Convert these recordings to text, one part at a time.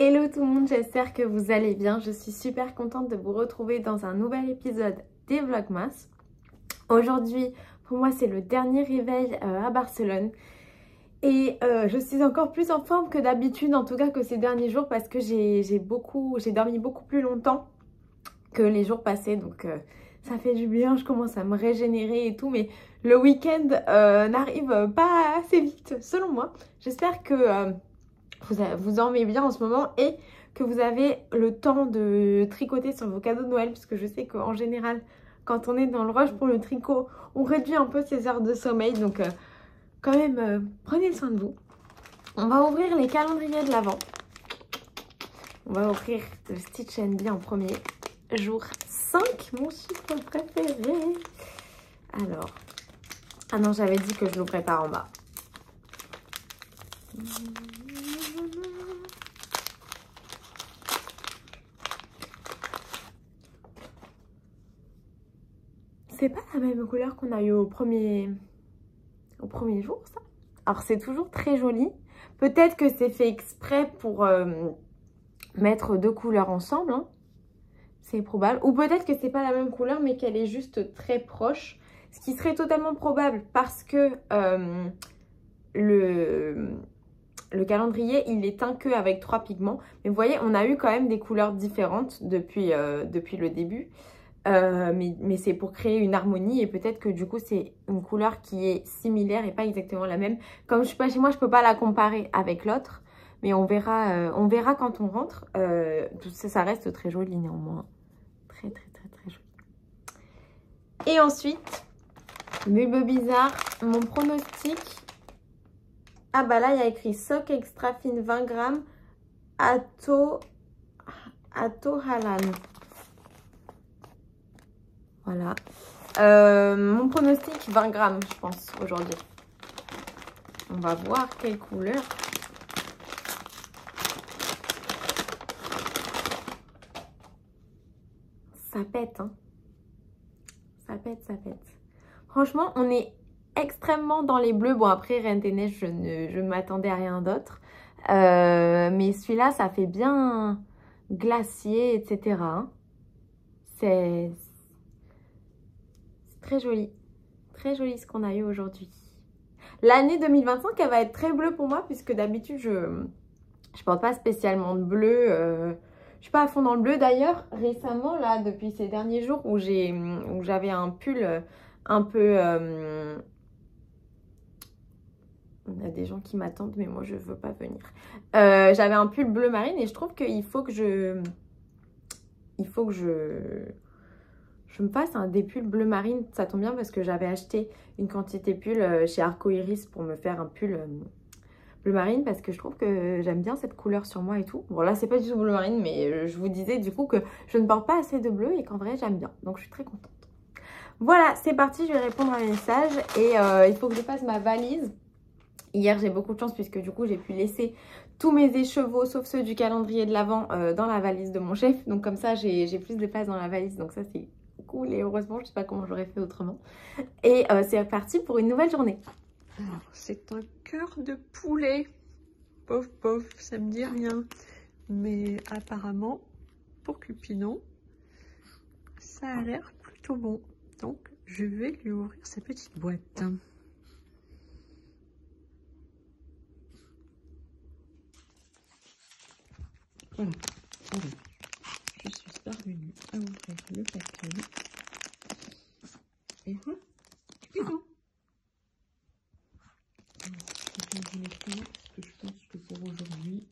Hello tout le monde, j'espère que vous allez bien. Je suis super contente de vous retrouver dans un nouvel épisode des Vlogmas. Aujourd'hui, pour moi, c'est le dernier réveil à Barcelone. Et je suis encore plus en forme que d'habitude, en tout cas que ces derniers jours, parce que j'ai dormi beaucoup plus longtemps que les jours passés. Donc ça fait du bien, je commence à me régénérer et tout. Mais le week-end n'arrive pas assez vite, selon moi. J'espère que vous dormez bien en ce moment et que vous avez le temps de tricoter sur vos cadeaux de Noël, parce que je sais qu'en général, quand on est dans le rush pour le tricot, on réduit un peu ses heures de sommeil. Donc quand même, prenez soin de vous. On va ouvrir les calendriers de l'Avent. On va ouvrir le Stitch & Bee en premier. Jour 5, mon chiffre préféré. Alors, ah non, j'avais dit que je l'ouvrais par en bas. C'est pas la même couleur qu'on a eu au premier jour, ça. Alors, c'est toujours très joli. Peut-être que c'est fait exprès pour mettre deux couleurs ensemble, hein. C'est probable. Ou peut-être que c'est pas la même couleur, mais qu'elle est juste très proche. Ce qui serait totalement probable parce que le calendrier, il est teint que avec 3 pigments. Mais vous voyez, on a eu quand même des couleurs différentes depuis le début. Mais c'est pour créer une harmonie et peut-être que du coup c'est une couleur qui est similaire et pas exactement la même. Comme je suis pas chez moi, je peux pas la comparer avec l'autre, mais on verra quand on rentre. Ça reste très joli néanmoins, très joli. Et ensuite, bulbe bizarre, mon pronostic. Ah bah là il y a écrit sock extra fine 20 grammes, Ato Halan. Voilà. Mon pronostic, 20 grammes, je pense, aujourd'hui. On va voir quelle couleur. Ça pète, hein. Ça pète, ça pète. Franchement, on est extrêmement dans les bleus. Bon, après, Reine des Neiges, je ne m'attendais à rien d'autre. Mais celui-là, ça fait bien glacier, etc. hein. C'est très joli ce qu'on a eu aujourd'hui. L'année 2025, elle va être très bleue pour moi, puisque d'habitude, je porte pas spécialement de bleu. Je suis pas à fond dans le bleu. D'ailleurs, récemment, là, depuis ces derniers jours où j'avais un pull un peu... on a des gens qui m'attendent, mais moi, je veux pas venir. J'avais un pull bleu marine et je trouve qu'il faut que je me fasse des pulls bleu marine. Ça tombe bien parce que j'avais acheté une quantité pull chez Arco Iris pour me faire un pull bleu marine, parce que je trouve que j'aime bien cette couleur sur moi et tout. Bon là c'est pas du tout bleu marine, mais je vous disais du coup que je ne porte pas assez de bleu et qu'en vrai j'aime bien. Donc je suis très contente. Voilà, c'est parti, je vais répondre à un message et il faut que je fasse ma valise. Hier j'ai beaucoup de chance puisque du coup j'ai pu laisser tous mes écheveaux sauf ceux du calendrier de l'Avent dans la valise de mon chef. Donc comme ça j'ai plus de place dans la valise, donc ça c'est cool et heureusement, je sais pas comment j'aurais fait autrement. Et c'est parti pour une nouvelle journée. Alors, c'est un cœur de poulet. Pof, pof, ça me dit rien. Mais apparemment, pour Cupidon, ça a l'air plutôt bon. Donc, je vais lui ouvrir sa petite boîte. Voilà. Alors, je suis parvenue à ouvrir le paquet. Et voilà, Cupidon. Parce que je pense que pour aujourd'hui,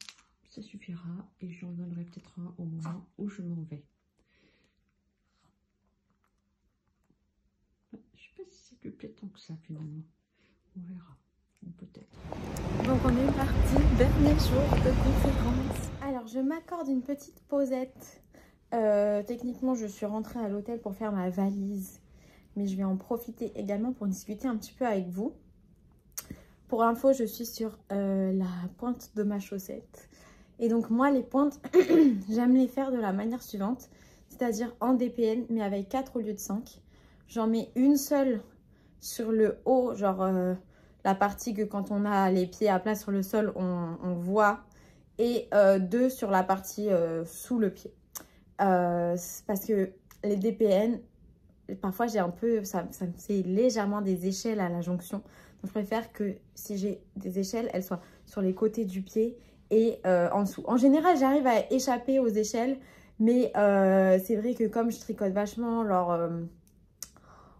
ça suffira et j'en donnerai peut-être un au moment où je m'en vais. Je ne sais pas si ça lui plaît tant que ça finalement. On verra. Ou peut-être. Donc on est parti, dernier jour de conférence. Alors je m'accorde une petite pausette. Techniquement je suis rentrée à l'hôtel pour faire ma valise, mais je vais en profiter également pour discuter un petit peu avec vous. Pour info, je suis sur la pointe de ma chaussette. Et donc moi, les pointes, j'aime les faire de la manière suivante. C'est-à-dire en DPN, mais avec 4 au lieu de 5. J'en mets une seule sur le haut, genre la partie que quand on a les pieds à plat sur le sol, on voit. et 2 sur la partie sous le pied. Parce que les DPN, parfois j'ai un peu, ça me fait légèrement des échelles à la jonction. Donc je préfère que si j'ai des échelles, elles soient sur les côtés du pied et en dessous. En général, j'arrive à échapper aux échelles, mais c'est vrai que comme je tricote vachement, genre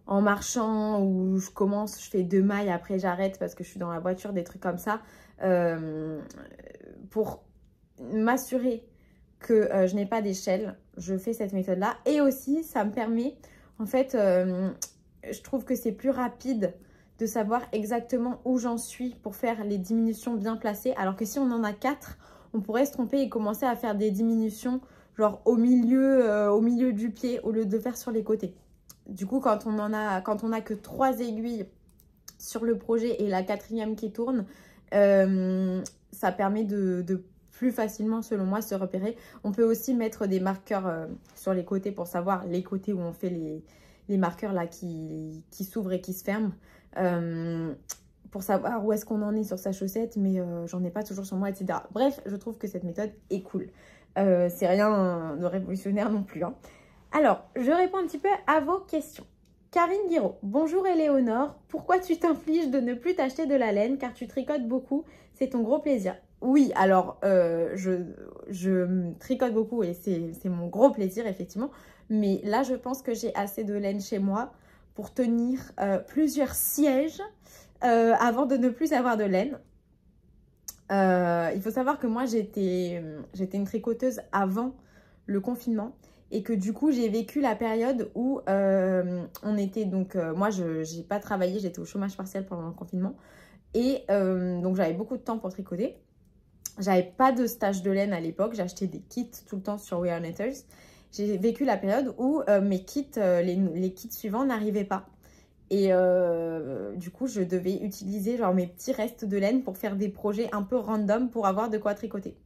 en marchant ou je commence, je fais 2 mailles, après j'arrête parce que je suis dans la voiture, des trucs comme ça, pour m'assurer que je n'ai pas d'échelle, je fais cette méthode-là. Et aussi, ça me permet, en fait, je trouve que c'est plus rapide de savoir exactement où j'en suis pour faire les diminutions bien placées. Alors que si on en a 4, on pourrait se tromper et commencer à faire des diminutions genre au milieu du pied au lieu de faire sur les côtés. Du coup, quand on a que 3 aiguilles sur le projet et la 4e qui tourne, ça permet de plus facilement, selon moi, se repérer. On peut aussi mettre des marqueurs sur les côtés pour savoir les côtés où on fait les marqueurs là qui s'ouvrent et qui se ferment. Pour savoir où est-ce qu'on en est sur sa chaussette, mais j'en ai pas toujours sur moi, etc. Bref, je trouve que cette méthode est cool. C'est rien de révolutionnaire non plus, hein. Alors, je réponds un petit peu à vos questions. Karine Guiraud, bonjour Éléonore, pourquoi tu t'infliges de ne plus t'acheter de la laine car tu tricotes beaucoup, c'est ton gros plaisir? Oui, alors je tricote beaucoup et c'est mon gros plaisir effectivement, mais là je pense que j'ai assez de laine chez moi pour tenir plusieurs sièges avant de ne plus avoir de laine. Il faut savoir que moi j'étais une tricoteuse avant le confinement. Et que du coup, j'ai vécu la période où on était donc... moi, je n'ai pas travaillé, j'étais au chômage partiel pendant le confinement. Et donc, j'avais beaucoup de temps pour tricoter. J'avais pas de stage de laine à l'époque. J'achetais des kits tout le temps sur We Are Knitters. J'ai vécu la période où mes kits, les kits suivants n'arrivaient pas. Et du coup, je devais utiliser genre mes petits restes de laine pour faire des projets un peu random pour avoir de quoi tricoter.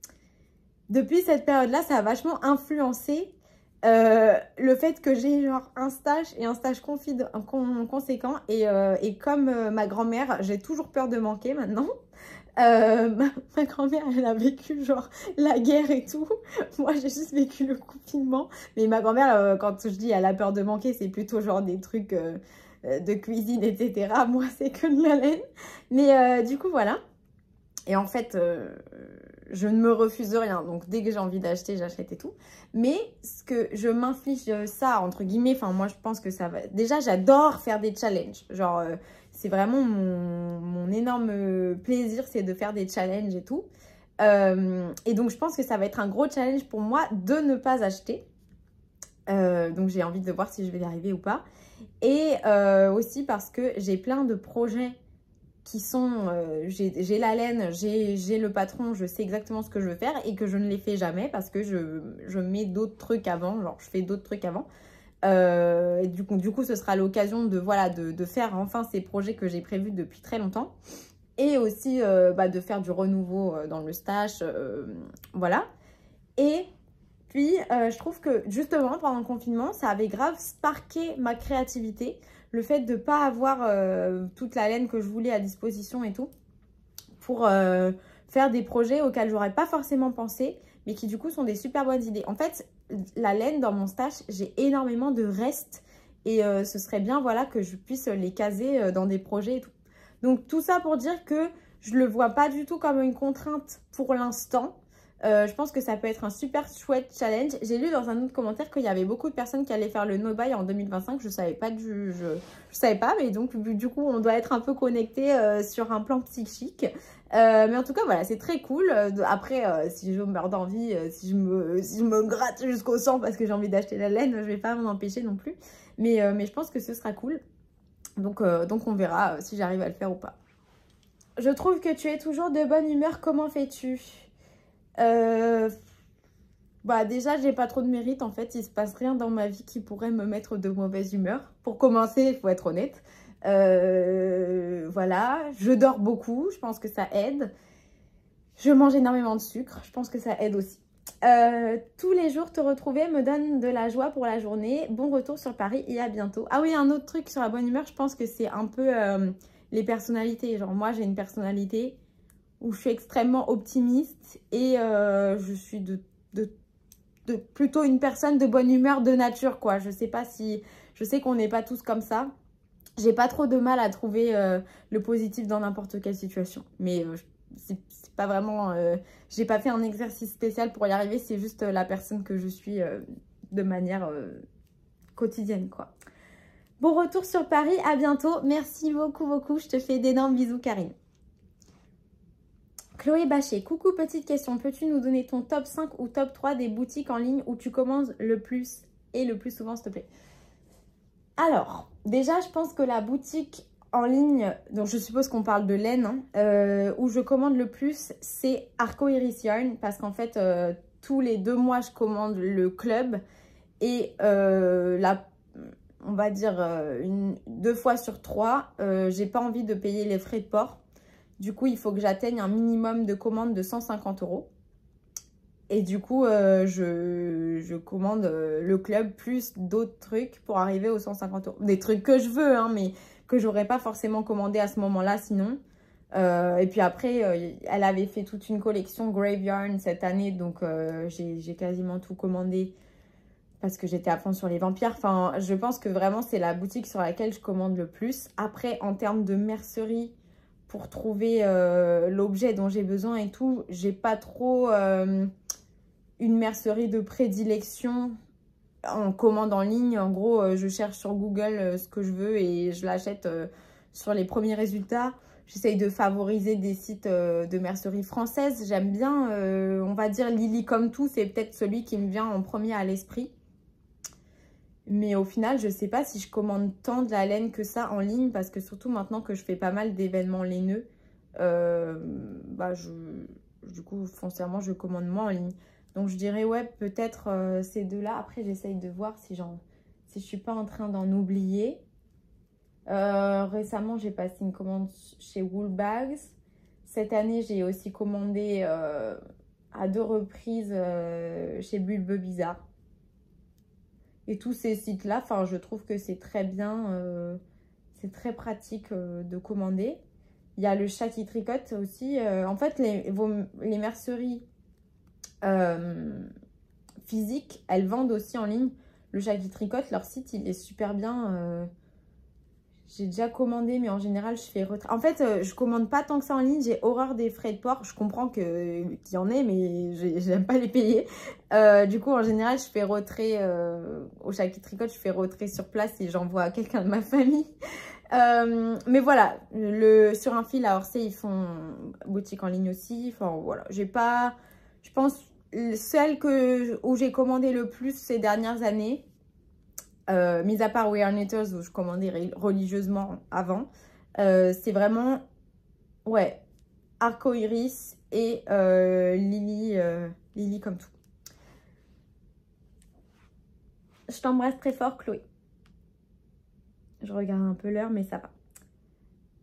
Depuis cette période-là, ça a vachement influencé le fait que j'ai genre un stage et un stage conséquent et comme ma grand-mère, j'ai toujours peur de manquer maintenant. Ma grand-mère, elle a vécu genre la guerre et tout. Moi, j'ai juste vécu le confinement. Mais ma grand-mère, quand je dis elle a peur de manquer, c'est plutôt genre des trucs de cuisine, etc. Moi, c'est que de la laine. Mais du coup, voilà. Et en fait, je ne me refuse rien. Donc, dès que j'ai envie d'acheter, j'achète et tout. Mais ce que je m'inflige ça, entre guillemets, enfin, moi, je pense que ça va... Déjà, j'adore faire des challenges. Genre, c'est vraiment mon énorme plaisir, c'est de faire des challenges et tout. Et donc, je pense que ça va être un gros challenge pour moi de ne pas acheter. Donc, j'ai envie de voir si je vais y arriver ou pas. Et aussi parce que j'ai plein de projets qui sont, j'ai la laine, j'ai le patron, je sais exactement ce que je veux faire et que je ne les fais jamais parce que je mets d'autres trucs avant, genre je fais d'autres trucs avant. Et du coup, ce sera l'occasion de, voilà, de faire enfin ces projets que j'ai prévus depuis très longtemps. Et aussi de faire du renouveau dans le stash, voilà. Et puis, je trouve que justement, pendant le confinement, ça avait grave sparké ma créativité. Le fait de ne pas avoir toute la laine que je voulais à disposition et tout. Pour faire des projets auxquels j'aurais pas forcément pensé. Mais qui du coup sont des super bonnes idées. En fait, la laine dans mon stash, j'ai énormément de restes. Et ce serait bien voilà, que je puisse les caser dans des projets et tout. Donc tout ça pour dire que je le vois pas du tout comme une contrainte pour l'instant. Je pense que ça peut être un super chouette challenge. J'ai lu dans un autre commentaire qu'il y avait beaucoup de personnes qui allaient faire le no-buy en 2025. Je savais pas, je savais pas, mais donc du coup on doit être un peu connecté sur un plan psychique. Mais en tout cas voilà, c'est très cool. Après si je meurs d'envie, si je me gratte jusqu'au sang parce que j'ai envie d'acheter la laine, je vais pas m'en empêcher non plus. Mais je pense que ce sera cool. Donc on verra si j'arrive à le faire ou pas. Je trouve que tu es toujours de bonne humeur. Comment fais-tu ? Déjà j'ai pas trop de mérite en fait, il se passe rien dans ma vie qui pourrait me mettre de mauvaise humeur. Pour commencer, il faut être honnête. Voilà, je dors beaucoup, je pense que ça aide. Je mange énormément de sucre, je pense que ça aide aussi. Tous les jours te retrouver me donne de la joie pour la journée. Bon retour sur Paris et à bientôt. Ah oui, un autre truc sur la bonne humeur, je pense que c'est un peu les personnalités. Genre moi j'ai une personnalité où je suis extrêmement optimiste et je suis plutôt une personne de bonne humeur de nature, quoi. Je sais pas si... Je sais qu'on n'est pas tous comme ça. J'ai pas trop de mal à trouver le positif dans n'importe quelle situation. Mais c'est pas vraiment... j'ai pas fait un exercice spécial pour y arriver. C'est juste la personne que je suis de manière quotidienne, quoi. Bon retour sur Paris. À bientôt. Merci beaucoup, beaucoup. Je te fais d'énormes bisous, Karine. Chloé Bachet, coucou, petite question. Peux-tu nous donner ton top 5 ou top 3 des boutiques en ligne où tu commandes le plus et le plus souvent, s'il te plaît? Alors, déjà, je pense que la boutique en ligne, donc je suppose qu'on parle de laine, hein, où je commande le plus, c'est Arco Iris Yarn. Parce qu'en fait, tous les 2 mois, je commande le club. Et on va dire 2 fois sur 3, j'ai pas envie de payer les frais de port. Du coup, il faut que j'atteigne un minimum de commande de 150 €. Et du coup, je commande le club plus d'autres trucs pour arriver aux 150 €. Des trucs que je veux, hein, mais que j'aurais pas forcément commandé à ce moment-là sinon. Et puis après, elle avait fait toute une collection Grave Yarn cette année. Donc, j'ai quasiment tout commandé parce que j'étais à fond sur les vampires. Enfin, je pense que vraiment, c'est la boutique sur laquelle je commande le plus. Après, en termes de mercerie, pour trouver l'objet dont j'ai besoin et tout, j'ai pas trop une mercerie de prédilection en commande en ligne. En gros, je cherche sur Google ce que je veux et je l'achète sur les premiers résultats. J'essaye de favoriser des sites de mercerie française. J'aime bien, on va dire, Lily comme tout. C'est peut-être celui qui me vient en premier à l'esprit. Mais au final, je ne sais pas si je commande tant de la laine que ça en ligne. Parce que surtout maintenant que je fais pas mal d'événements laineux, du coup, foncièrement, je commande moins en ligne. Donc, je dirais, ouais, peut-être ces deux-là. Après, j'essaye de voir si je ne suis pas en train d'en oublier. Récemment, j'ai passé une commande chez Woolbags. Cette année, j'ai aussi commandé à 2 reprises chez Bulbe Bizarre. Et tous ces sites-là, je trouve que c'est très bien, c'est très pratique de commander. Il y a le Chat qui tricote aussi. En fait, les merceries physiques, elles vendent aussi en ligne. Le Chat qui tricote, leur site, il est super bien. J'ai déjà commandé, mais en général, je fais retrait. En fait, je commande pas tant que ça en ligne. J'ai horreur des frais de port. Je comprends qu'il y en ait, mais j'aime pas les payer. Du coup, en général, je fais retrait au Chat qui tricote. Je fais retrait sur place et j'envoie à quelqu'un de ma famille. Mais voilà, sur un fil à Orsay, ils font boutique en ligne aussi. Enfin, voilà. J'ai pas... Je pense, celle où j'ai commandé le plus ces dernières années... mis à part We Are Knitters où je commandais religieusement avant, c'est vraiment, ouais, Arco Iris et Lily comme tout. Je t'embrasse très fort, Chloé. Je regarde un peu l'heure, mais ça va.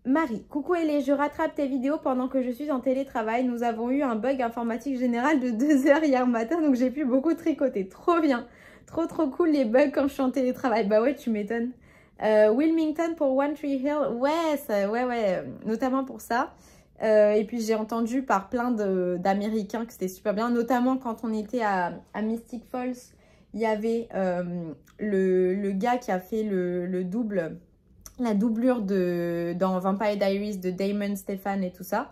Marie, coucou Hélé, je rattrape tes vidéos pendant que je suis en télétravail. Nous avons eu un bug informatique général de 2 heures hier matin, donc j'ai pu beaucoup tricoter. Trop bien. Trop cool les bugs quand je suis en télétravail. Bah ouais, tu m'étonnes. Wilmington pour One Tree Hill. Ouais, notamment pour ça. Et puis j'ai entendu par plein d'Américains que c'était super bien. Notamment quand on était à Mystic Falls. Il y avait le gars qui a fait la doublure dans Vampire Diaries de Damon, Stefan et tout ça.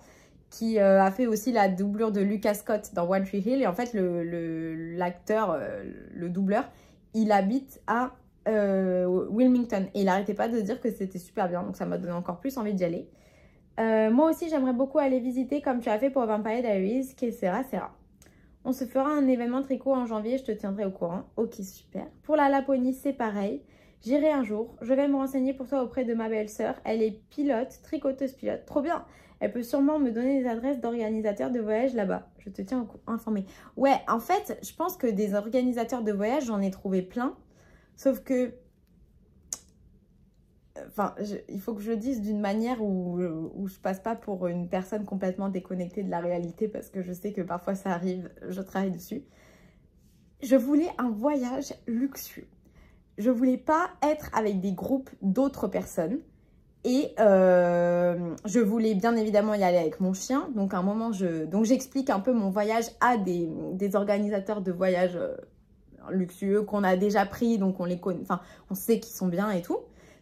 Qui a fait aussi la doublure de Lucas Scott dans One Tree Hill. Et en fait, l'acteur, le doubleur, il habite à Wilmington. Et il n'arrêtait pas de dire que c'était super bien. Donc, ça m'a donné encore plus envie d'y aller. Moi aussi, j'aimerais beaucoup aller visiter, comme tu as fait pour Vampire Diaries, Kessera. On se fera un événement tricot en janvier. Je te tiendrai au courant. Ok, super. Pour la Laponie, c'est pareil. J'irai un jour. Je vais me renseigner pour toi auprès de ma belle-sœur. Elle est pilote, tricoteuse pilote. Trop bien! Elle peut sûrement me donner des adresses d'organisateurs de voyage là-bas. Je te tiens informée. Ouais, en fait, je pense que des organisateurs de voyage, j'en ai trouvé plein. Sauf que... il faut que je le dise d'une manière où je passe pas pour une personne complètement déconnectée de la réalité. Parce que je sais que parfois ça arrive, je travaille dessus. Je voulais un voyage luxueux. Je voulais pas être avec des groupes d'autres personnes. Et je voulais bien évidemment y aller avec mon chien. Donc, à un moment, j'explique un peu mon voyage à des organisateurs de voyages luxueux qu'on a déjà pris. Donc, on les connaît, enfin, on sait qu'ils sont bien et tout.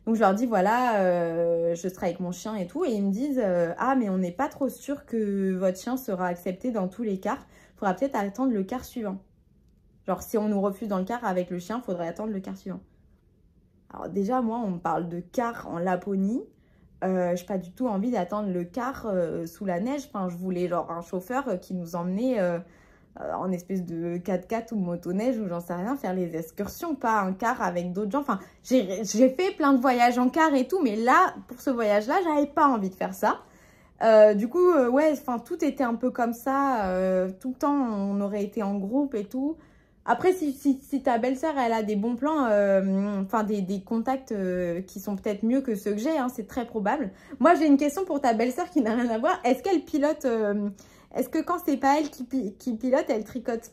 Donc, je leur dis, voilà, je serai avec mon chien et tout. Et ils me disent, ah, mais on n'est pas trop sûr que votre chien sera accepté dans tous les cars. Il faudra peut-être attendre le car suivant. Genre, si on nous refuse dans le car avec le chien, il faudrait attendre le car suivant. Alors déjà, moi, on me parle de car en Laponie. Je n'ai pas du tout envie d'attendre le car sous la neige. Enfin, je voulais genre un chauffeur qui nous emmenait en espèce de 4x4 ou motoneige ou j'en sais rien, faire les excursions, pas un car avec d'autres gens. Enfin, j'ai fait plein de voyages en car et tout, mais là, pour ce voyage-là, j'avais pas envie de faire ça. Du coup, ouais, enfin, tout était un peu comme ça. Tout le temps, on aurait été en groupe et tout. Après, si ta belle-sœur, elle a des bons plans, enfin des contacts qui sont peut-être mieux que ceux que j'ai, hein, c'est très probable. Moi, j'ai une question pour ta belle-sœur qui n'a rien à voir. Est-ce qu'elle pilote est-ce que quand c'est pas elle qui pilote, elle tricote?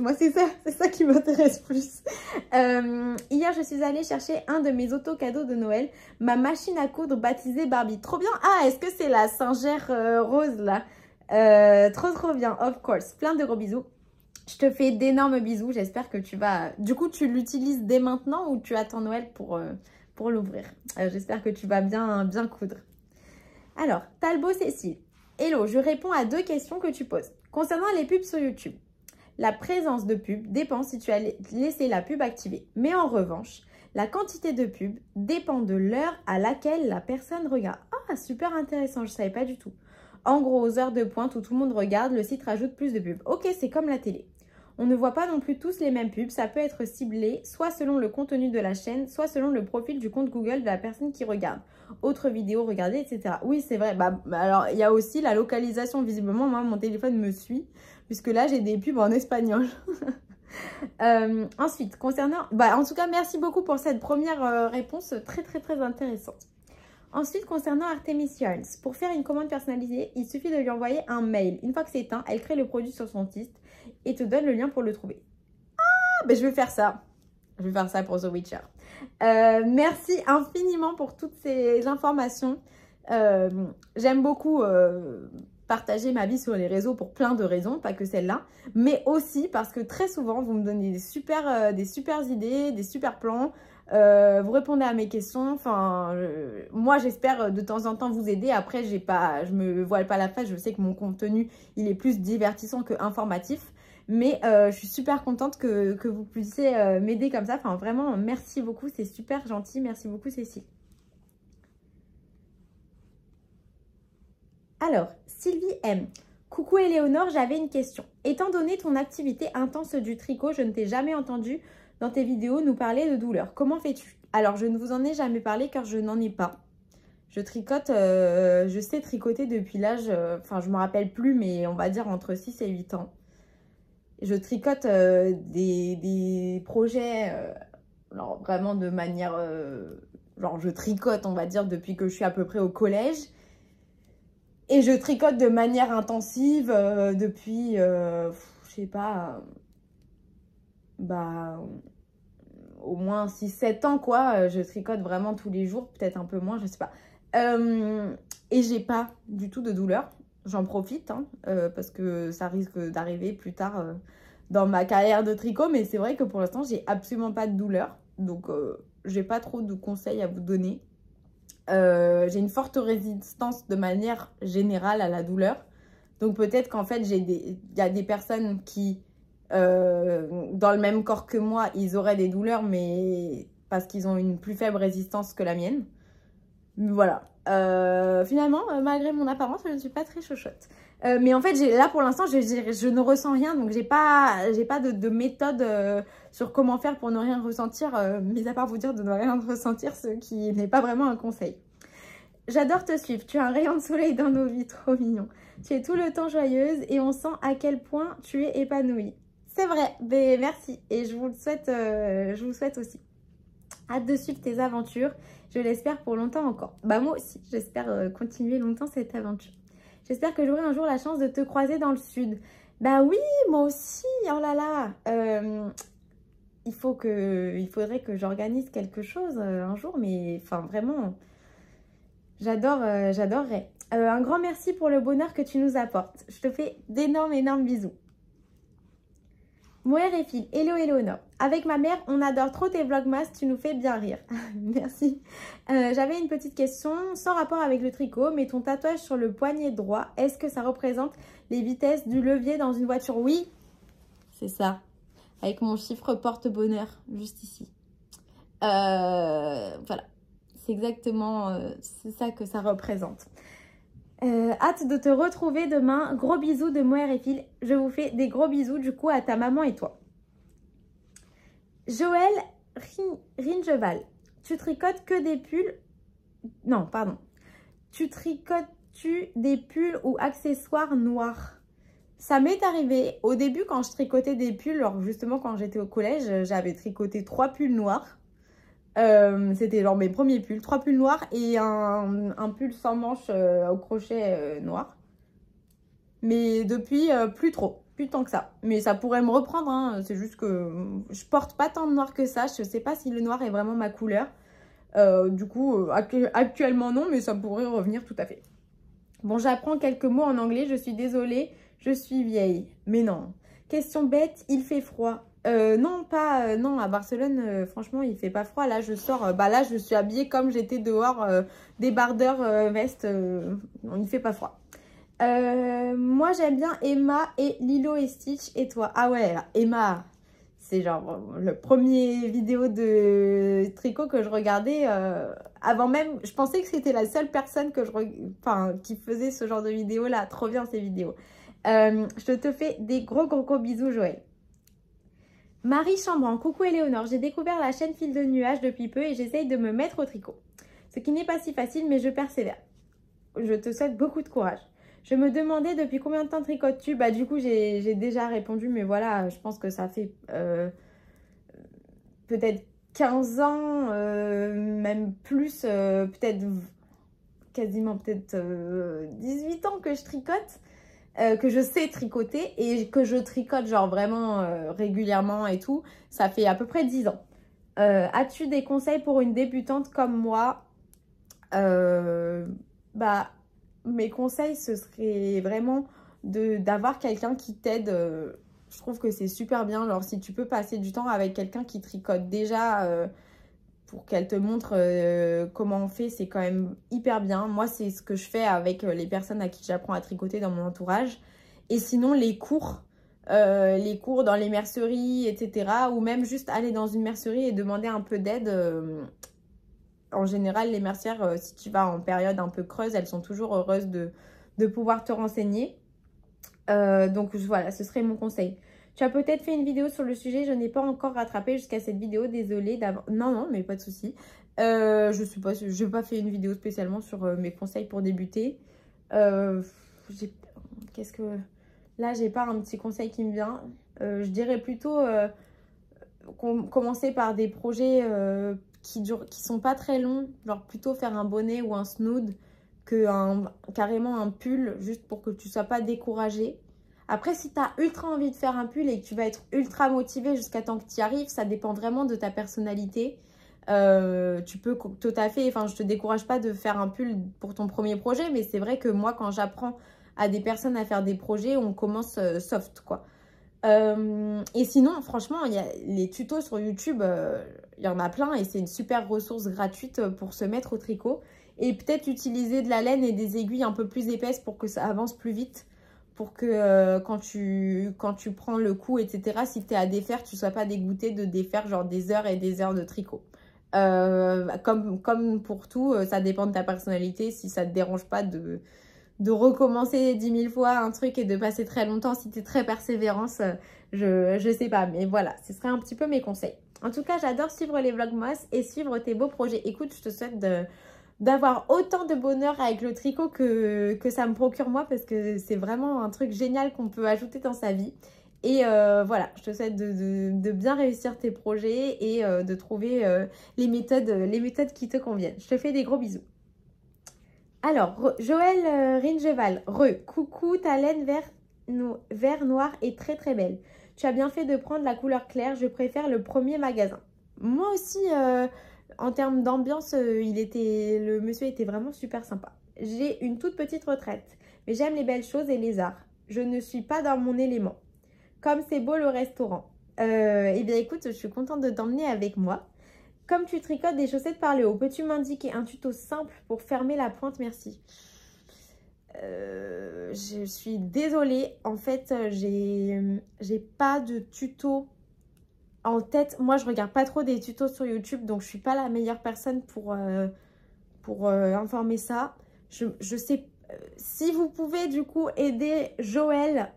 Moi, c'est ça qui m'intéresse plus. Hier, je suis allée chercher un de mes auto-cadeaux de Noël, ma machine à coudre baptisée Barbie. Trop bien. Ah, est-ce que c'est la Singère rose, là? Trop bien, of course. Plein de gros bisous. Je te fais d'énormes bisous. J'espère que tu vas... Du coup, tu l'utilises dès maintenant ou tu attends Noël pour l'ouvrir? J'espère que tu vas bien coudre. Alors, Talbot Cécile. Hello, je réponds à 2 questions que tu poses. Concernant les pubs sur YouTube, la présence de pubs dépend si tu as laissé la pub activée. Mais en revanche, la quantité de pubs dépend de l'heure à laquelle la personne regarde. Ah, super intéressant, je ne savais pas du tout. En gros, aux heures de pointe où tout le monde regarde, le site rajoute plus de pubs. Ok, c'est comme la télé. On ne voit pas non plus tous les mêmes pubs, ça peut être ciblé soit selon le contenu de la chaîne, soit selon le profil du compte Google de la personne qui regarde. Autres vidéos regardées, etc. Oui, c'est vrai. Alors, il y a aussi la localisation. Visiblement, moi, mon téléphone me suit, puisque là, j'ai des pubs en espagnol. Ensuite, concernant... en tout cas, merci beaucoup pour cette première réponse très intéressante. Ensuite, concernant Artemis Yarns, pour faire une commande personnalisée, il suffit de lui envoyer un mail. Une fois que c'est éteint, elle crée le produit sur son site et te donne le lien pour le trouver. Ah, je vais faire ça. Je vais faire ça pour The Witcher. Merci infiniment pour toutes ces informations. J'aime beaucoup partager ma vie sur les réseaux pour plein de raisons, pas que celle-là, mais aussi parce que très souvent, vous me donnez des super idées, des super plans. Vous répondez à mes questions. Enfin, moi, j'espère de temps en temps vous aider. Après, je me voile pas la face. Je sais que mon contenu, il est plus divertissant que informatif. Mais je suis super contente que vous puissiez m'aider comme ça. Enfin, vraiment, merci beaucoup. C'est super gentil. Merci beaucoup, Cécile. Alors, Sylvie M. Coucou Éléonore, j'avais une question. Étant donné ton activité intense du tricot, je ne t'ai jamais entendu dans tes vidéos nous parler de douleur. Comment fais-tu? Alors, je ne vous en ai jamais parlé car je n'en ai pas. Je tricote, je sais tricoter depuis l'âge, enfin je ne me rappelle plus, mais on va dire entre 6 et 8 ans. Je tricote des projets, alors vraiment de manière, genre je tricote on va dire depuis que je suis à peu près au collège. Et je tricote de manière intensive depuis, je sais pas, au moins 6-7 ans quoi. Je tricote vraiment tous les jours, peut-être un peu moins, je sais pas. Et j'ai pas du tout de douleur. J'en profite hein, parce que ça risque d'arriver plus tard dans ma carrière de tricot. Mais c'est vrai que pour l'instant, j'ai absolument pas de douleur. Donc, j'ai pas trop de conseils à vous donner. J'ai une forte résistance de manière générale à la douleur. Donc, peut-être qu'en fait, il y a des personnes qui, dans le même corps que moi, ils auraient des douleurs, mais parce qu'ils ont une plus faible résistance que la mienne. Voilà. Finalement, malgré mon apparence, je ne suis pas très chochotte. Mais en fait, là pour l'instant, je ne ressens rien. Donc, j'ai pas de méthode sur comment faire pour ne rien ressentir. Mis à part vous dire de ne rien ressentir, ce qui n'est pas vraiment un conseil. J'adore te suivre. Tu as un rayon de soleil dans nos vies. Trop mignon. Tu es tout le temps joyeuse et on sent à quel point tu es épanouie. C'est vrai. Mais merci. Et je vous le souhaite aussi. Hâte de suivre tes aventures. Je l'espère pour longtemps encore. Moi aussi, j'espère continuer longtemps cette aventure. J'espère que j'aurai un jour la chance de te croiser dans le sud. Oui, moi aussi. Oh là là. Il faudrait que j'organise quelque chose un jour. Mais enfin, vraiment, J'adorerais. Un grand merci pour le bonheur que tu nous apportes. Je te fais d'énormes bisous. Moher et Phil, hello Eleonore. Avec ma mère, on adore trop tes vlogmas, tu nous fais bien rire. Merci. J'avais une petite question, sans rapport avec le tricot, mais ton tatouage sur le poignet droit, est-ce que ça représente les vitesses du levier dans une voiture? Oui, c'est ça. Avec mon chiffre porte-bonheur, juste ici. Voilà. C'est exactement c'est ça que ça représente. Hâte de te retrouver demain. Gros bisous de Moher et Phil. Je vous fais des gros bisous du coup à ta maman et toi. Joël Ringeval. Tu tricotes que des pulls? Non, pardon. Tu tricotes-tu des pulls ou accessoires noirs? Ça m'est arrivé. Au début, quand je tricotais des pulls, alors justement quand j'étais au collège, j'avais tricoté 3 pulls noirs. C'était genre mes premiers pulls, 3 pulls noirs et un pull sans manches au crochet noir. Mais depuis, plus trop, plus tant que ça. Mais ça pourrait me reprendre, hein. C'est juste que je porte pas tant de noir que ça. Je sais pas si le noir est vraiment ma couleur. Du coup, actuellement non, mais ça pourrait revenir tout à fait. Bon, j'apprends quelques mots en anglais, je suis désolée, je suis vieille. Mais non. Question bête, il fait froid. Non, non, à Barcelone, franchement, il fait pas froid. Là, je sors, là, je suis habillée comme j'étais dehors, débardeur, veste. Il fait pas froid. Moi, j'aime bien Emma et Lilo et Stitch. Et toi? Ah ouais, là, Emma, c'est genre le premier vidéo de tricot que je regardais. Avant même, je pensais que c'était la seule personne que qui faisait ce genre de vidéo là. Trop bien ces vidéos. Je te fais des gros bisous, Joël. Marie Chambran, coucou Éléonore, j'ai découvert la chaîne Fil de Nuages depuis peu et j'essaye de me mettre au tricot. Ce qui n'est pas si facile, mais je persévère. Je te souhaite beaucoup de courage. Je me demandais depuis combien de temps tricotes-tu? Bah du coup, j'ai déjà répondu, mais voilà, je pense que ça fait peut-être 15 ans, même plus, peut-être quasiment 18 ans que je tricote. Que je sais tricoter et que je tricote genre vraiment régulièrement et tout, ça fait à peu près 10 ans. As-tu des conseils pour une débutante comme moi? Bah, mes conseils, ce serait vraiment d'avoir quelqu'un qui t'aide. Je trouve que c'est super bien. Alors, si tu peux passer du temps avec quelqu'un qui tricote déjà pour qu'elle te montre comment on fait, c'est quand même hyper bien. Moi, c'est ce que je fais avec les personnes à qui j'apprends à tricoter dans mon entourage. Et sinon, les cours dans les merceries, etc. Ou même juste aller dans une mercerie et demander un peu d'aide. En général, les mercières, si tu vas en période un peu creuse, elles sont toujours heureuses de pouvoir te renseigner. Donc voilà, ce serait mon conseil. Tu as peut-être fait une vidéo sur le sujet, je n'ai pas encore rattrapé jusqu'à cette vidéo, désolée d'avance. Non, mais pas de souci. Je n'ai pas fait une vidéo spécialement sur mes conseils pour débuter. Qu'est-ce que... Là, j'ai pas un petit conseil qui me vient. Je dirais plutôt commencer par des projets qui sont pas très longs. Genre plutôt faire un bonnet ou un snood que carrément un pull, juste pour que tu sois pas découragé. Après, si tu as ultra envie de faire un pull et que tu vas être ultra motivé jusqu'à temps que tu y arrives, ça dépend vraiment de ta personnalité. Tu peux tout à fait, enfin je te décourage pas de faire un pull pour ton premier projet, mais c'est vrai que moi quand j'apprends à des personnes à faire des projets, on commence soft quoi. Et sinon franchement, il y a les tutos sur YouTube, il y en a plein et c'est une super ressource gratuite pour se mettre au tricot. Et peut-être utiliser de la laine et des aiguilles un peu plus épaisses pour que ça avance plus vite. Pour que quand tu prends le coup, etc., si tu es à défaire, tu ne sois pas dégoûté de défaire genre des heures et des heures de tricot. Comme pour tout, ça dépend de ta personnalité. Si ça ne te dérange pas de recommencer 10 000 fois un truc et de passer très longtemps, si tu es très persévérance, je sais pas. Mais voilà, ce serait un petit peu mes conseils. En tout cas, j'adore suivre les vlogmas et suivre tes beaux projets. Écoute, je te souhaite d'avoir autant de bonheur avec le tricot que ça me procure moi, parce que c'est vraiment un truc génial qu'on peut ajouter dans sa vie. Et voilà, je te souhaite de bien réussir tes projets et de trouver les méthodes qui te conviennent. Je te fais des gros bisous. Alors, Joël Ringeval, coucou, ta laine vert noir est très très belle. Tu as bien fait de prendre la couleur claire, je préfère le premier magasin. Moi aussi, en termes d'ambiance, le monsieur était vraiment super sympa. J'ai une toute petite retraite, mais j'aime les belles choses et les arts. Je ne suis pas dans mon élément. Comme c'est beau le restaurant. Eh bien écoute, je suis contente de t'emmener avec moi. Comme tu tricotes des chaussettes par le haut, peux-tu m'indiquer un tuto simple pour fermer la pointe? Merci. Je suis désolée. En fait, j'ai pas de tuto en tête. Moi, je regarde pas trop des tutos sur YouTube, donc je suis pas la meilleure personne pour informer ça. Je sais, si vous pouvez du coup aider Joël,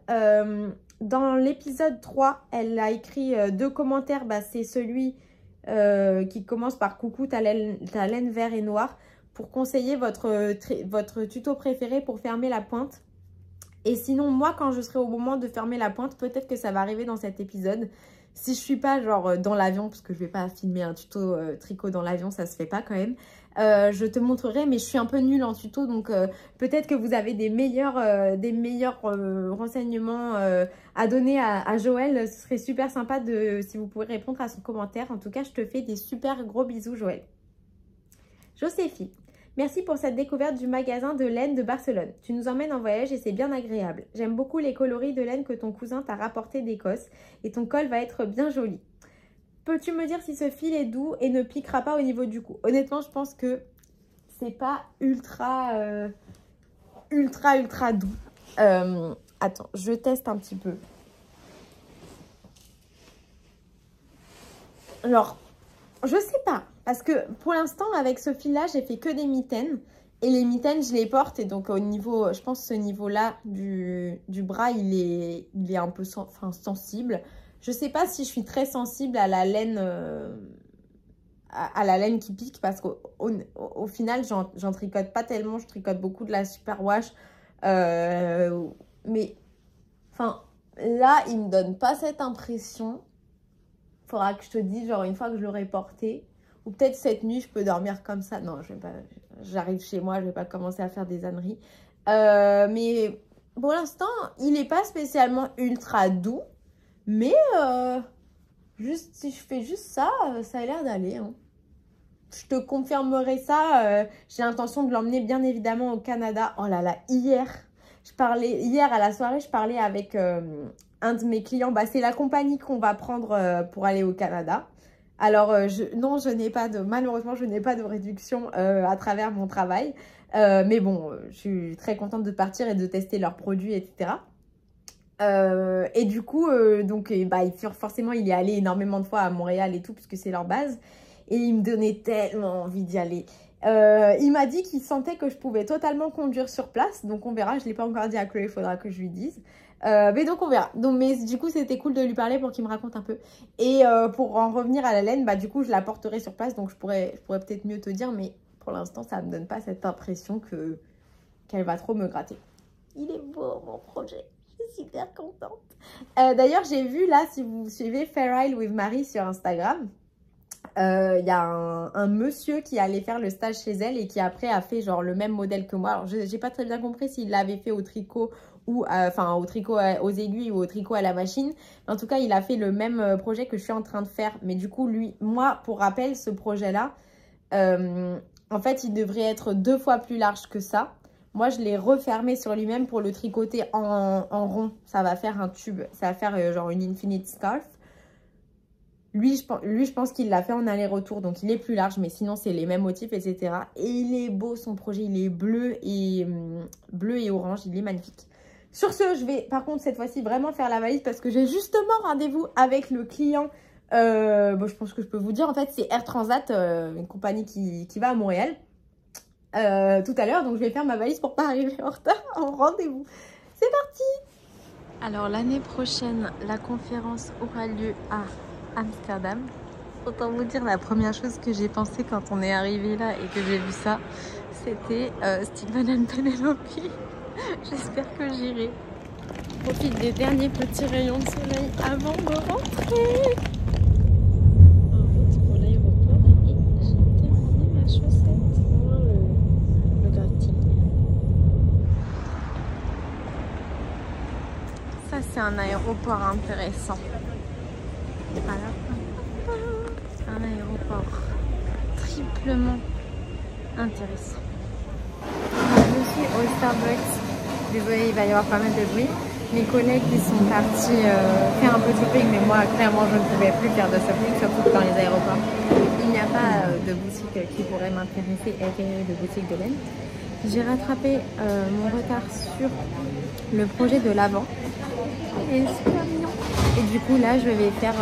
dans l'épisode 3, elle a écrit 2 commentaires. Bah, c'est celui qui commence par coucou, ta laine vert et noir, pour conseiller votre tuto préféré pour fermer la pointe. Et sinon, moi, quand je serai au moment de fermer la pointe, peut-être que ça va arriver dans cet épisode. Si je suis pas genre dans l'avion, parce que je vais pas filmer un tuto tricot dans l'avion, ça se fait pas quand même. Je te montrerai, mais je suis un peu nulle en tuto, donc peut-être que vous avez des meilleurs renseignements à donner à Joël. Ce serait super sympa si vous pouvez répondre à son commentaire. En tout cas, je te fais des super gros bisous, Joël. Joséphie. Merci pour cette découverte du magasin de laine de Barcelone. Tu nous emmènes en voyage et c'est bien agréable. J'aime beaucoup les coloris de laine que ton cousin t'a rapporté d'Écosse et ton col va être bien joli. Peux-tu me dire si ce fil est doux et ne piquera pas au niveau du cou? Honnêtement, je pense que c'est pas ultra doux. Attends, je teste un petit peu. Alors, je sais pas. Parce que pour l'instant, avec ce fil-là, j'ai fait que des mitaines. Et les mitaines, je les porte. Et donc, au niveau, je pense que ce niveau-là du bras, il est un peu sensible. Je sais pas si je suis très sensible à la laine, à la laine qui pique. Parce qu'au final, j'en tricote pas tellement. Je tricote beaucoup de la superwash. Mais, enfin, là, il me donne pas cette impression. Faudra que je te dise, genre, une fois que je l'aurai porté. Ou peut-être cette nuit, je peux dormir comme ça. Non, je vais pas. J'arrive chez moi, je vais pas commencer à faire des âneries. Mais pour l'instant, il n'est pas spécialement ultra doux. Mais juste si je fais juste ça, ça a l'air d'aller. Hein. Je te confirmerai ça. J'ai l'intention de l'emmener bien évidemment au Canada. Oh là là, hier à la soirée, je parlais avec un de mes clients. Bah, c'est la compagnie qu'on va prendre pour aller au Canada. Alors, non, malheureusement, je n'ai pas de réduction à travers mon travail. Mais bon, je suis très contente de partir et de tester leurs produits, etc. Et du coup, forcément, il est allé énormément de fois à Montréal et tout, puisque c'est leur base. Et il me donnait tellement envie d'y aller. Il m'a dit qu'il sentait que je pouvais totalement conduire sur place. Donc, on verra. Je ne l'ai pas encore dit à Chloé, il faudra que je lui dise. Mais donc on verra. Mais du coup c'était cool de lui parler pour qu'il me raconte un peu. Et pour en revenir à la laine, bah du coup je la porterai sur place, donc je pourrais peut-être mieux te dire, mais pour l'instant ça me donne pas cette impression qu'elle va trop me gratter. Il est beau mon projet, je suis super contente. D'ailleurs j'ai vu là, si vous suivez Fair Isle with Marie sur Instagram, il y a un monsieur qui allait faire le stage chez elle et qui après a fait genre le même modèle que moi. Alors j'ai pas très bien compris s'il l'avait fait au tricot ou au tricot aux aiguilles ou au tricot à la machine. En tout cas, il a fait le même projet que je suis en train de faire. Mais du coup, moi, pour rappel, ce projet-là, en fait, il devrait être 2 fois plus large que ça. Moi, je l'ai refermé sur lui-même pour le tricoter en rond. Ça va faire un tube. Ça va faire genre une infinite scarf. Lui, je pense qu'il l'a fait en aller-retour. Donc, il est plus large. Mais sinon, c'est les mêmes motifs, etc. Et il est beau, son projet. Il est bleu et orange. Il est magnifique. Sur ce, je vais par contre cette fois-ci vraiment faire la valise parce que j'ai justement rendez-vous avec le client. Je pense que je peux vous dire, en fait, c'est Air Transat, une compagnie qui va à Montréal tout à l'heure. Donc, je vais faire ma valise pour pas arriver en retard en rendez-vous. C'est parti! Alors, l'année prochaine, la conférence aura lieu à Amsterdam. Autant vous dire, la première chose que j'ai pensé quand on est arrivé là et que j'ai vu ça, c'était Stephen and Penelope. J'espère que j'irai. Profite des derniers petits rayons de soleil avant de rentrer. En route pour l'aéroport et j'ai terminé ma chaussette. Vraiment le gratis. Ça c'est un aéroport intéressant. Voilà. Un aéroport terriblement intéressant. Je suis au Starbucks. Désolée, il va y avoir pas mal de bruit. Mes collègues qui sont partis faire un peu de shopping, mais moi clairement je ne pouvais plus faire de shopping, surtout dans les aéroports. Il n'y a pas de boutique qui pourrait m'intéresser, de boutique de laine. J'ai rattrapé mon retard sur le projet de l'avant. Et c'est super mignon. Et du coup là je vais faire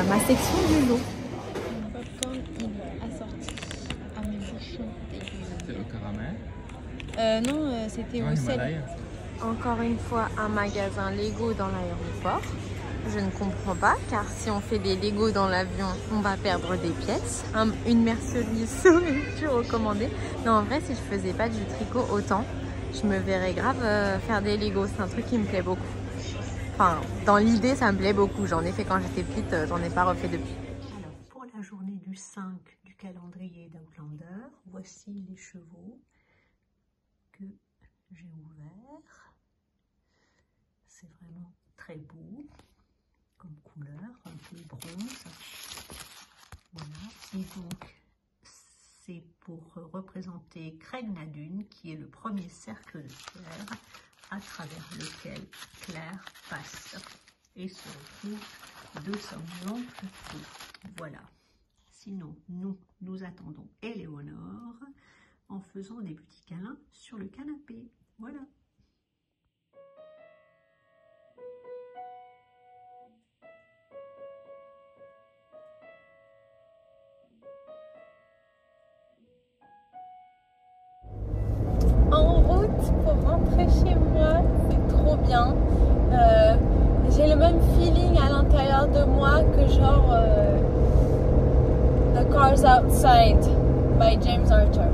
ma section du jour. Mon popcorn il est assorti à mes bouchons. C'est le caramel? Non, c'était au sel. Encore une fois un magasin Lego dans l'aéroport. Je ne comprends pas car si on fait des Lego dans l'avion, on va perdre des pièces. Une mercerise aurait-tu recommandé. Non, en vrai, si je faisais pas du tricot autant, je me verrais grave faire des Lego. C'est un truc qui me plaît beaucoup. Enfin, dans l'idée, ça me plaît beaucoup. J'en ai fait quand j'étais petite, j'en ai pas refait depuis. Alors, pour la journée du 5 du calendrier d'Outlander, voici les chevaux que j'ai ouverts. C'est vraiment très beau comme couleur, un peu bronze. Voilà. Et donc, c'est pour représenter Craig Nadune, qui est le premier cercle de Claire à travers lequel Claire passe et se retrouve de son oncle. Voilà. Sinon, nous attendons Éléonore en faisant des petits câlins sur le canapé. Voilà. En route pour rentrer chez moi, c'est trop bien. J'ai le même feeling à l'intérieur de moi que genre The Cars Outside by James Arthur.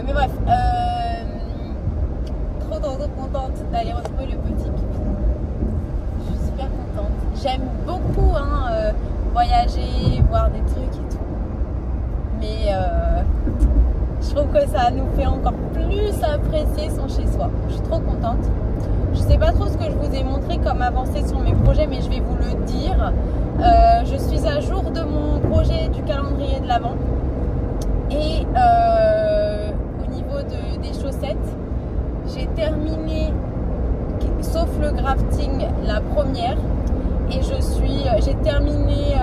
Mais bref, trop contente d'aller retrouver le petit Cupidon. Je suis super contente. J'aime beaucoup voyager, voir des trucs et tout. Mais je trouve que ça nous fait encore plus apprécier son chez-soi. Je suis trop contente. Je sais pas trop ce que je vous ai montré comme avancée sur mes projets, mais je vais vous le dire. Je suis à jour de mon projet du calendrier de l'Avent. Et au niveau des chaussettes, j'ai terminé, sauf le grafting, la première. Et j'ai terminé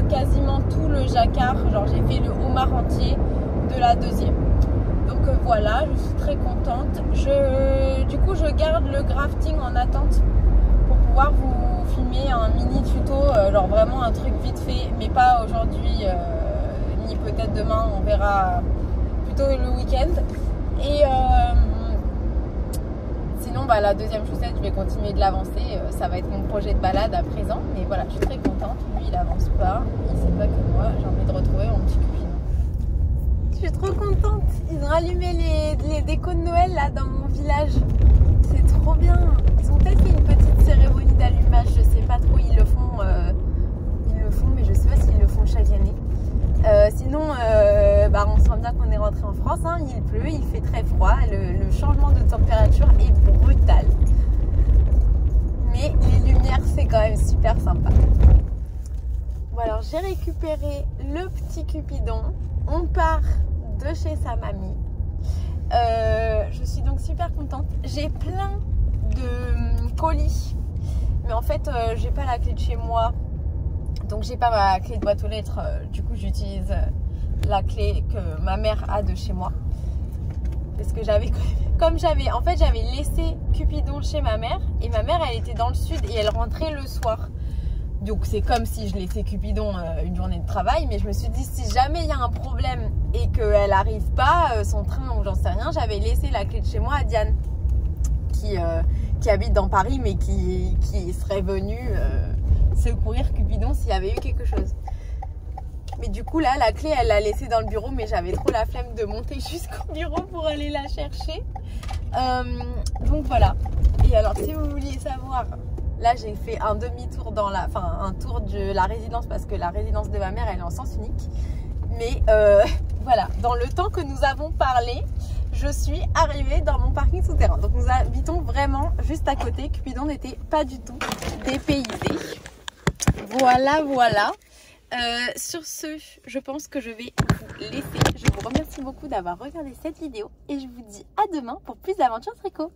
quasiment tout le jacquard. Genre j'ai fait le homard entier de la deuxième. Donc voilà, je suis très contente. Du coup, je garde le grafting en attente pour pouvoir vous filmer un mini tuto, genre vraiment un truc vite fait, mais pas aujourd'hui, ni peut-être demain, on verra plutôt le week-end. Et sinon, la deuxième chaussette, je vais continuer de l'avancer. Ça va être mon projet de balade à présent, mais voilà, je suis très contente. Lui, il avance pas, il sait pas que moi, j'ai envie de retrouver mon petit Cupidon. Je suis trop contente. Ils ont allumé les décos de Noël là dans mon village. C'est trop bien. Ils ont peut-être fait une petite cérémonie d'allumage. Je sais pas trop. Ils le font, mais je sais pas s'ils le font chaque année. Sinon, on sent bien qu'on est rentré en France. Hein. Il pleut, il fait très froid. Le changement de température est brutal. Mais les lumières, c'est quand même super sympa. Bon, alors j'ai récupéré le petit Cupidon. On part de chez sa mamie. Je suis donc super contente. J'ai plein de colis. Mais en fait, j'ai pas la clé de chez moi. Donc j'ai pas ma clé de boîte aux lettres. Du coup, j'utilise la clé que ma mère a de chez moi. Parce que j'avais laissé Cupidon chez ma mère. Et ma mère, elle était dans le sud et elle rentrait le soir. Donc c'est comme si je laissais Cupidon une journée de travail, mais je me suis dit si jamais il y a un problème et qu'elle n'arrive pas, son train ou j'en sais rien, j'avais laissé la clé de chez moi à Diane qui habite dans Paris mais qui serait venue secourir Cupidon s'il y avait eu quelque chose. Mais du coup là la clé elle l'a laissée dans le bureau, mais j'avais trop la flemme de monter jusqu'au bureau pour aller la chercher. Donc voilà. Et alors si vous vouliez savoir, là, j'ai fait un demi-tour un tour de la résidence parce que la résidence de ma mère, elle est en sens unique. Mais voilà, dans le temps que nous avons parlé, je suis arrivée dans mon parking souterrain. Donc nous habitons vraiment juste à côté. Cupidon n'était pas du tout dépaysé. Voilà. Sur ce, je pense que je vais vous laisser. Je vous remercie beaucoup d'avoir regardé cette vidéo et je vous dis à demain pour plus d'aventures tricot.